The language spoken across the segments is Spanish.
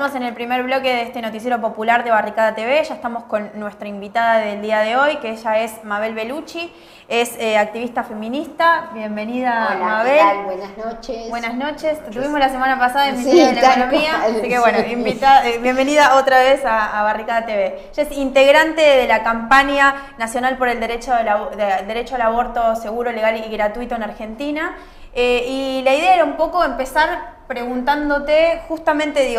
Estamos en el primer bloque de este noticiero popular de Barricada TV. Ya estamos con nuestra invitada del día de hoy, que ella es Mabel Bellucci, es activista feminista. Bienvenida. Hola, Mabel. ¿qué tal? Buenas noches. Buenas noches. Te tuvimos la semana pasada en Sí, de la Economía, cual, así que bueno, bienvenida otra vez a Barricada TV. Ella es integrante de la campaña nacional por el derecho al aborto seguro, legal y gratuito en Argentina. Y la idea era un poco empezar preguntándote, justamente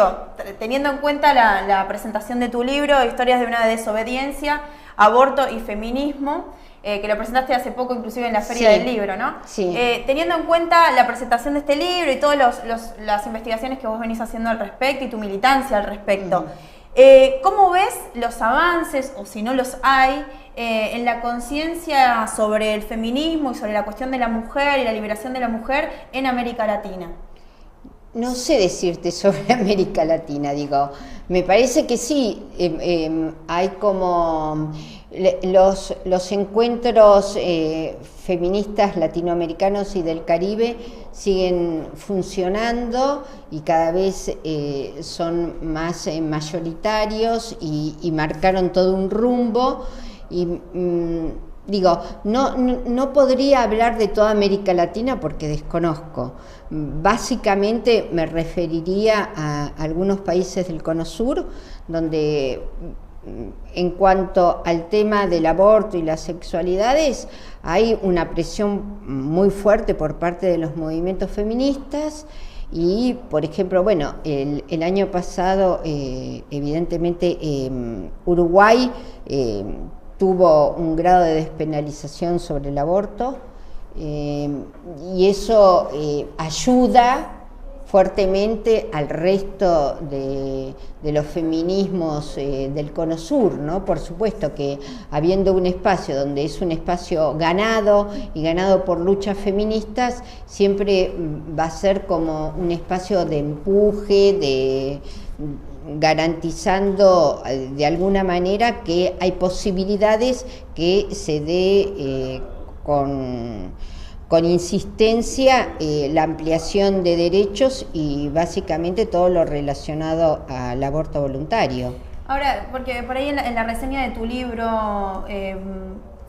teniendo en cuenta la presentación de tu libro, Historias de una desobediencia, aborto y feminismo, que lo presentaste hace poco inclusive en la Feria del Libro, ¿no? Sí. Teniendo en cuenta la presentación de este libro y todas las investigaciones que vos venís haciendo al respecto y tu militancia al respecto, ¿cómo ves los avances, o si no los hay, en la conciencia sobre el feminismo y sobre la cuestión de la mujer y la liberación de la mujer en América Latina? No sé decirte sobre América Latina, me parece que sí, hay como los encuentros feministas latinoamericanos y del Caribe siguen funcionando y cada vez son más mayoritarios y marcaron todo un rumbo. Y no podría hablar de toda América Latina porque desconozco. Básicamente me referiría a algunos países del Cono Sur, donde en cuanto al tema del aborto y las sexualidades hay una presión muy fuerte por parte de los movimientos feministas. Y, por ejemplo, el año pasado, evidentemente, Uruguay tuvo un grado de despenalización sobre el aborto y eso ayuda fuertemente al resto de los feminismos del Cono Sur, ¿no? Por supuesto que habiendo un espacio donde es un espacio ganado y ganado por luchas feministas, siempre va a ser como un espacio de empuje, garantizando de alguna manera que hay posibilidades que se dé con insistencia la ampliación de derechos y básicamente todo lo relacionado al aborto voluntario. Ahora, porque por ahí en la reseña de tu libro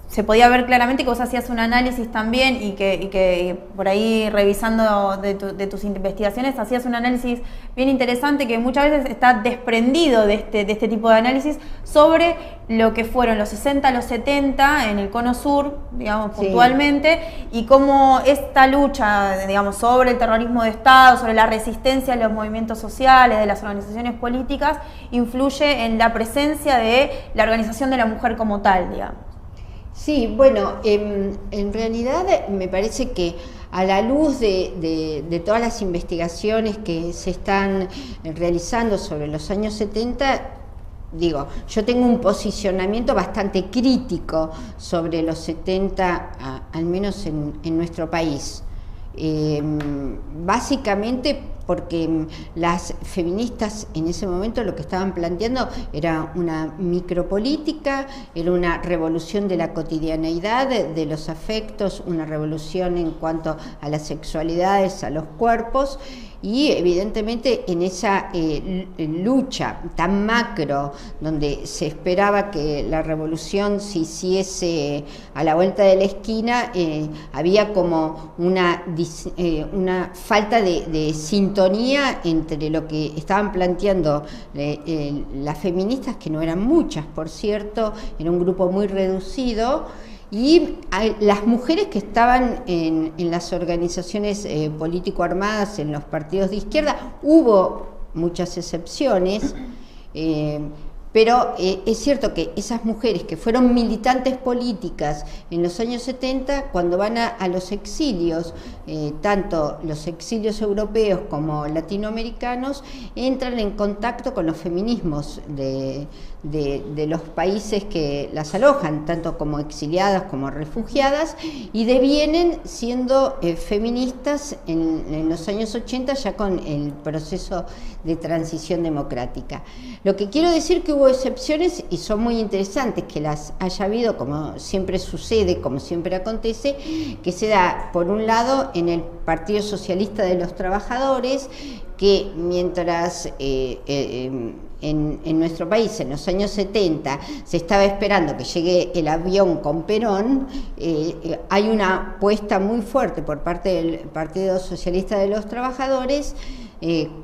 se podía ver claramente que vos hacías un análisis también y que por ahí revisando de tus investigaciones hacías un análisis bien interesante que muchas veces está desprendido de este tipo de análisis sobre lo que fueron los 60 a los 70 en el Cono Sur, puntualmente, y cómo esta lucha, sobre el terrorismo de Estado, sobre la resistencia de los movimientos sociales, de las organizaciones políticas, influye en la presencia de la organización de la mujer como tal, Sí, en realidad me parece que a la luz de todas las investigaciones que se están realizando sobre los años 70, yo tengo un posicionamiento bastante crítico sobre los 70, al menos en nuestro país. Básicamente porque las feministas en ese momento lo que estaban planteando era una micropolítica, era una revolución de la cotidianeidad, de los afectos, una revolución en cuanto a las sexualidades, a los cuerpos, y evidentemente en esa lucha tan macro, donde se esperaba que la revolución se hiciese a la vuelta de la esquina, había como una falta de sintonía entre lo que estaban planteando las feministas, que no eran muchas, por cierto, era un grupo muy reducido, y las mujeres que estaban en las organizaciones político-armadas, en los partidos de izquierda. Hubo muchas excepciones, pero es cierto que esas mujeres que fueron militantes políticas en los años 70, cuando van a los exilios, tanto los exilios europeos como latinoamericanos, entran en contacto con los feminismos de los países que las alojan, tanto como exiliadas como refugiadas, y devienen siendo feministas en los años 80, ya con el proceso de transición democrática. Lo que quiero decir que hubo hubo excepciones y son muy interesantes que las haya habido, como siempre sucede, como siempre acontece, que se da, por un lado, en el Partido Socialista de los Trabajadores, que mientras en nuestro país, en los años 70, se estaba esperando que llegue el avión con Perón, hay una apuesta muy fuerte por parte del Partido Socialista de los Trabajadores,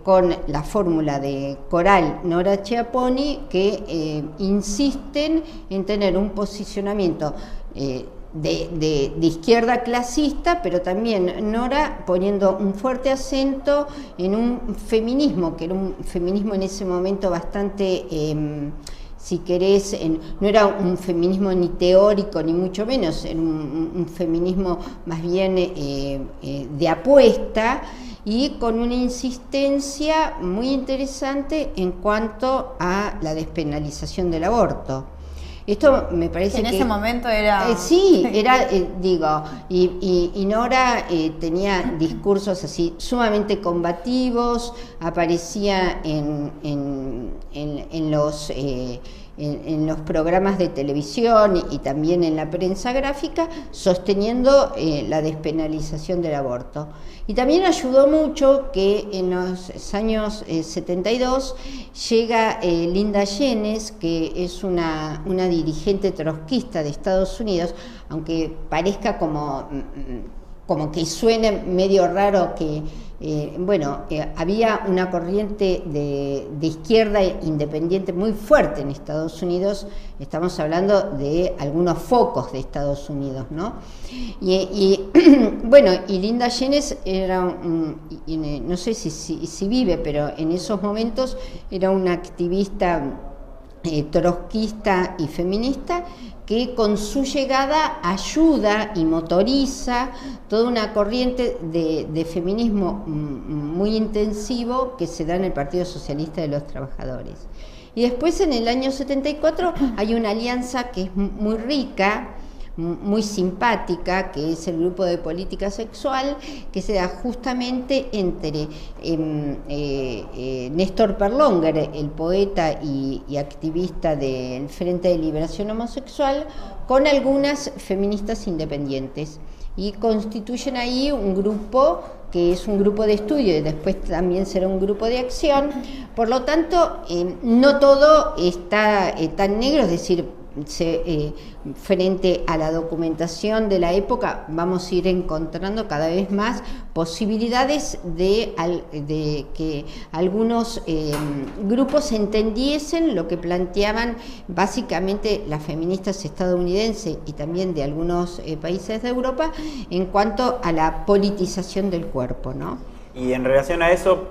con la fórmula de Coral, Nora Chiapponi, que insisten en tener un posicionamiento de izquierda clasista, pero también Nora poniendo un fuerte acento en un feminismo, que era un feminismo en ese momento bastante, si querés, no era un feminismo ni teórico ni mucho menos, era un feminismo más bien de apuesta, y con una insistencia muy interesante en cuanto a la despenalización del aborto. Esto me parece que en ese momento era... sí, era, digo, y Nora tenía discursos así sumamente combativos, aparecía en los programas de televisión y también en la prensa gráfica, sosteniendo la despenalización del aborto. Y también ayudó mucho que en los años 72 llega Linda Jenness, que es una dirigente trotskista de Estados Unidos, aunque parezca como que suene medio raro que, había una corriente de izquierda independiente muy fuerte en Estados Unidos, estamos hablando de algunos focos de Estados Unidos, ¿no? Y Linda Jenness era, no sé si vive, pero en esos momentos era una activista trotskista y feminista, que con su llegada ayuda y motoriza toda una corriente de feminismo muy intensivo que se da en el Partido Socialista de los Trabajadores. Y después, en el año 74, hay una alianza que es muy rica, muy simpática, que es el Grupo de Política Sexual, que se da justamente entre Néstor Perlonger, el poeta y activista del Frente de Liberación Homosexual, con algunas feministas independientes, y constituyen ahí un grupo que es un grupo de estudio y después también será un grupo de acción. Por lo tanto, no todo está tan negro, es decir, frente a la documentación de la época vamos a ir encontrando cada vez más posibilidades de que algunos grupos entendiesen lo que planteaban básicamente las feministas estadounidenses y también de algunos países de Europa en cuanto a la politización del cuerpo, ¿no? Y en relación a eso,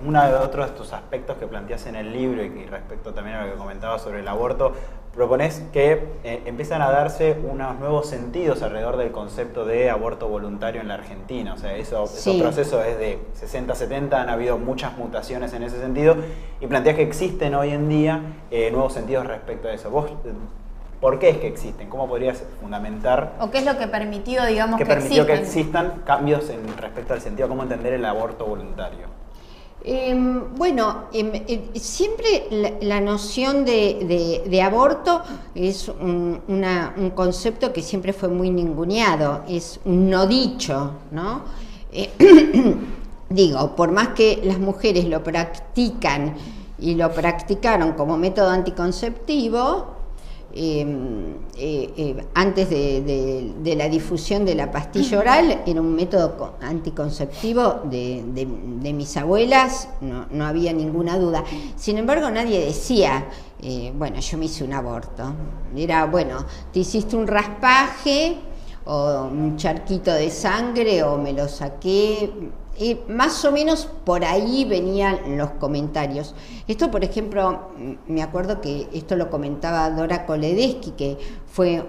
uno de otros de tus aspectos que planteas en el libro y respecto también a lo que comentabas sobre el aborto, propones que empiezan a darse unos nuevos sentidos alrededor del concepto de aborto voluntario en la Argentina. O sea, esos procesos desde 60, 70 han habido muchas mutaciones en ese sentido, y planteas que existen hoy en día nuevos sentidos respecto a eso. ¿Vos por qué es que existen? ¿Cómo podrías fundamentar? ¿O qué es lo que permitió, digamos, que permitió que existan cambios respecto al sentido de cómo entender el aborto voluntario? Siempre la noción de aborto es un concepto que siempre fue muy ninguneado, es un no dicho, ¿no? Digo, por más que las mujeres lo practican y lo practicaron como método anticonceptivo, antes de la difusión de la pastilla oral, era un método anticonceptivo de mis abuelas, no había ninguna duda. Sin embargo, nadie decía, yo me hice un aborto. Era, te hiciste un raspaje o un charquito de sangre o me lo saqué. Más o menos por ahí venían los comentarios. Esto, por ejemplo, me acuerdo que esto lo comentaba Dora Koledesky, que fue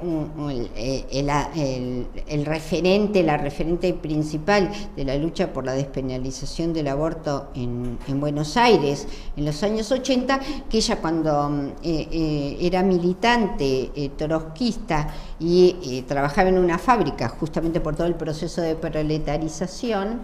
el referente, la referente principal de la lucha por la despenalización del aborto en Buenos Aires en los años 80, que ella cuando era militante trotskista y trabajaba en una fábrica justamente por todo el proceso de proletarización,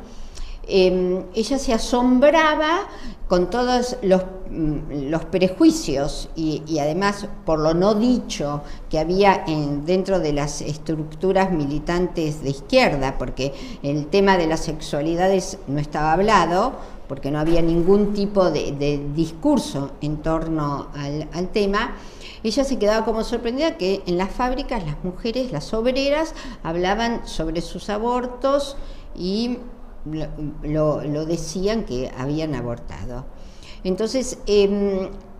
ella se asombraba con todos los prejuicios y además por lo no dicho que había dentro de las estructuras militantes de izquierda, porque el tema de las sexualidades no estaba hablado, porque no había ningún tipo de discurso en torno al tema. Ella se quedaba como sorprendida que en las fábricas las mujeres, las obreras, hablaban sobre sus abortos y lo decían que habían abortado. Entonces,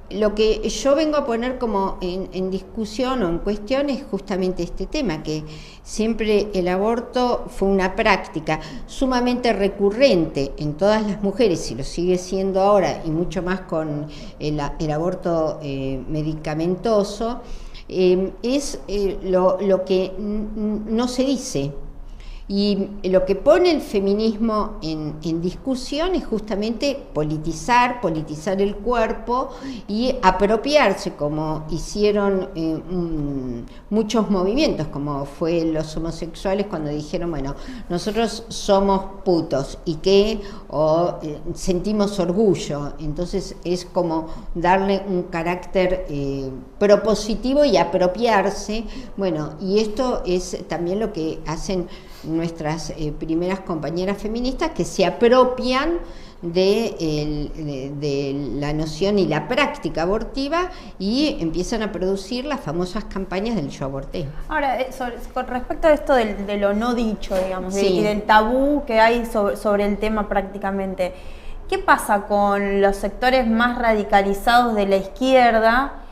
lo que yo vengo a poner como en discusión o en cuestión es justamente este tema, que siempre el aborto fue una práctica sumamente recurrente en todas las mujeres, y lo sigue siendo ahora, y mucho más con el aborto medicamentoso, es lo que no se dice. Y lo que pone el feminismo en discusión es justamente politizar el cuerpo y apropiarse, como hicieron muchos movimientos, como fue los homosexuales cuando dijeron, bueno, nosotros somos putos y que sentimos orgullo. Entonces es como darle un carácter propositivo y apropiarse. Bueno, y esto es también lo que hacen nuestras primeras compañeras feministas, que se apropian de la noción y la práctica abortiva y empiezan a producir las famosas campañas del yo aborté. Ahora, con respecto a esto de lo no dicho, digamos, sí, y del tabú que hay sobre el tema prácticamente, ¿qué pasa con los sectores más radicalizados de la izquierda?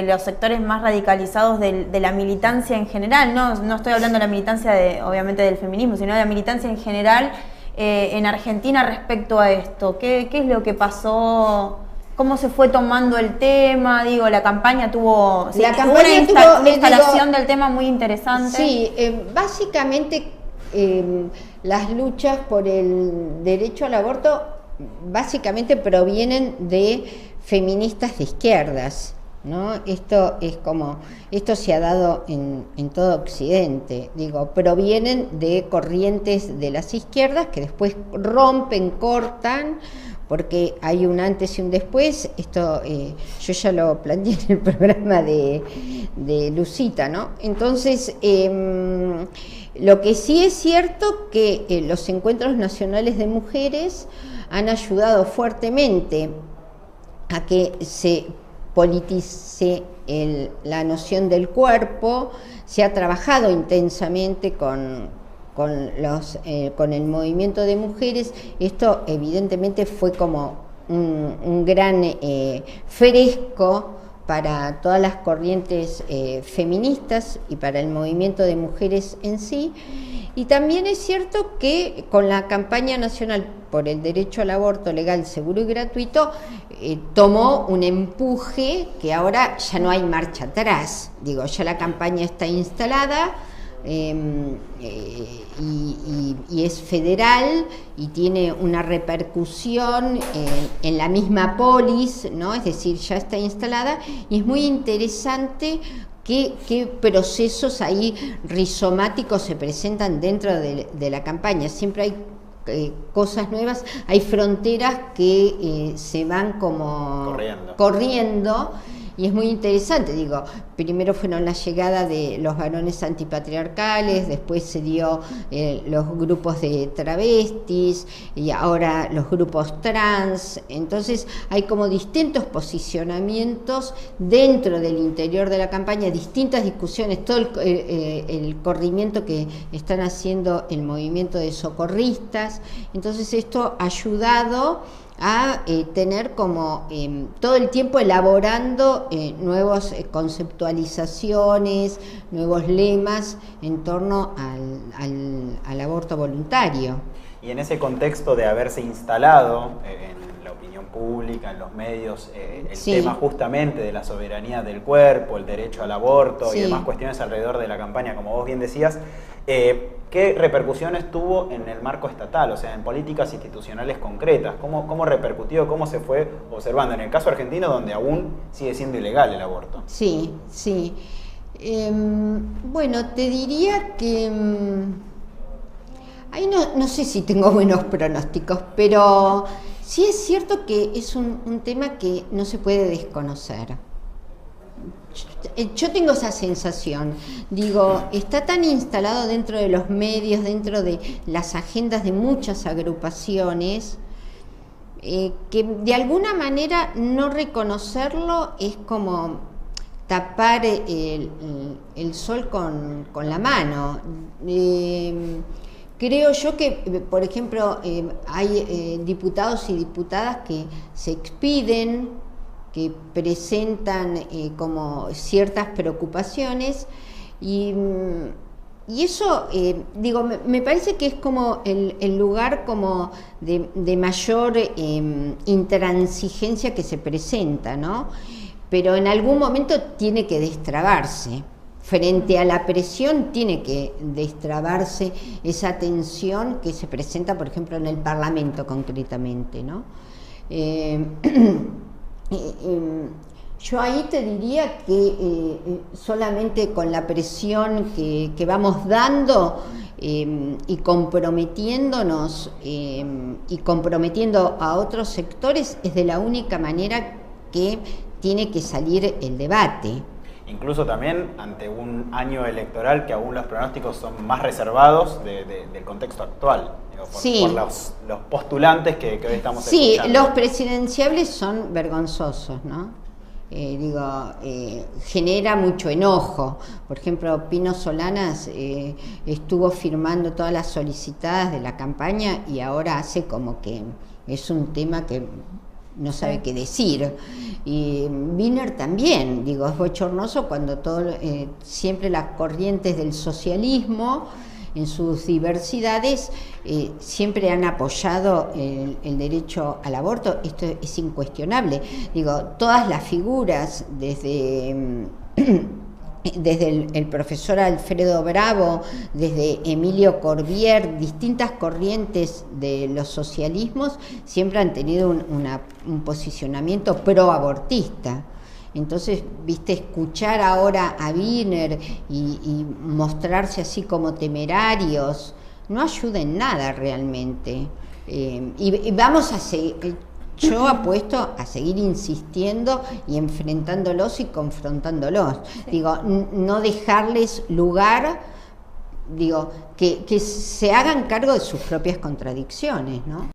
Los sectores más radicalizados de la militancia en general, no estoy hablando de la militancia obviamente del feminismo, sino de la militancia en general en Argentina respecto a esto. ¿Qué es lo que pasó? ¿Cómo se fue tomando el tema? Digo, la campaña tuvo una instalación del tema muy interesante. Sí, básicamente las luchas por el derecho al aborto básicamente provienen de feministas de izquierdas, ¿no? Esto se ha dado en todo Occidente, digo, provienen de corrientes de las izquierdas que después rompen, cortan, porque hay un antes y un después. Esto yo ya lo planteé en el programa de Lucita, ¿no? Entonces, lo que sí es cierto que los encuentros nacionales de mujeres han ayudado fuertemente a que se politice la noción del cuerpo. Se ha trabajado intensamente con el movimiento de mujeres. Esto evidentemente fue como un gran fresco para todas las corrientes feministas y para el movimiento de mujeres en sí. Y también es cierto que con la campaña nacional por el derecho al aborto legal, seguro y gratuito, tomó un empuje que ahora ya no hay marcha atrás. Digo, ya la campaña está instalada y es federal y tiene una repercusión en la misma polis, ¿no? Es decir, ya está instalada, y es muy interesante qué procesos ahí rizomáticos se presentan dentro de la campaña. Siempre hay cosas nuevas, hay fronteras que se van como corriendo, y es muy interesante. Digo, primero fueron la llegada de los varones antipatriarcales, después se dio los grupos de travestis y ahora los grupos trans. Entonces hay como distintos posicionamientos dentro del interior de la campaña, distintas discusiones, todo el corrimiento que están haciendo el movimiento de socorristas. Entonces esto ha ayudado a tener como todo el tiempo elaborando nuevas conceptualizaciones, nuevos lemas en torno al aborto voluntario. Y en ese contexto de haberse instalado en la opinión pública, en los medios, el tema justamente de la soberanía del cuerpo, el derecho al aborto y demás cuestiones alrededor de la campaña, como vos bien decías, ¿qué repercusiones tuvo en el marco estatal, o sea, en políticas institucionales concretas? ¿Cómo repercutió, cómo se fue observando? En el caso argentino, donde aún sigue siendo ilegal el aborto. Sí. Bueno, te diría que Ahí no sé si tengo buenos pronósticos, pero sí es cierto que es un tema que no se puede desconocer. Yo tengo esa sensación, digo, está tan instalado dentro de los medios, dentro de las agendas de muchas agrupaciones, que de alguna manera no reconocerlo es como tapar el sol con la mano. Creo yo que, por ejemplo, hay diputados y diputadas que se expiden, que presentan como ciertas preocupaciones y eso, digo, me parece que es como el lugar como de mayor intransigencia que se presenta, ¿no? Pero en algún momento tiene que destrabarse. Frente a la presión tiene que destrabarse esa tensión que se presenta, por ejemplo, en el Parlamento concretamente, ¿no? Yo ahí te diría que solamente con la presión que vamos dando y comprometiéndonos y comprometiendo a otros sectores es de la única manera que tiene que salir el debate. Incluso también ante un año electoral que aún los pronósticos son más reservados del contexto actual, por los postulantes que hoy estamos escuchando. Sí, los presidenciables son vergonzosos, ¿no? Genera mucho enojo. Por ejemplo, Pino Solanas estuvo firmando todas las solicitadas de la campaña y ahora hace como que es un tema que no sabe qué decir. Y Wiener también, digo, es bochornoso cuando siempre las corrientes del socialismo en sus diversidades siempre han apoyado el derecho al aborto. Esto es incuestionable. Digo, todas las figuras desde el profesor Alfredo Bravo, desde Emilio Corbier, distintas corrientes de los socialismos siempre han tenido un posicionamiento pro-abortista. Entonces, viste, escuchar ahora a Wiener y mostrarse así como temerarios no ayuda en nada realmente. Y vamos a seguir. Yo apuesto a seguir insistiendo y enfrentándolos y confrontándolos. Digo, no dejarles lugar, digo, que se hagan cargo de sus propias contradicciones, ¿no?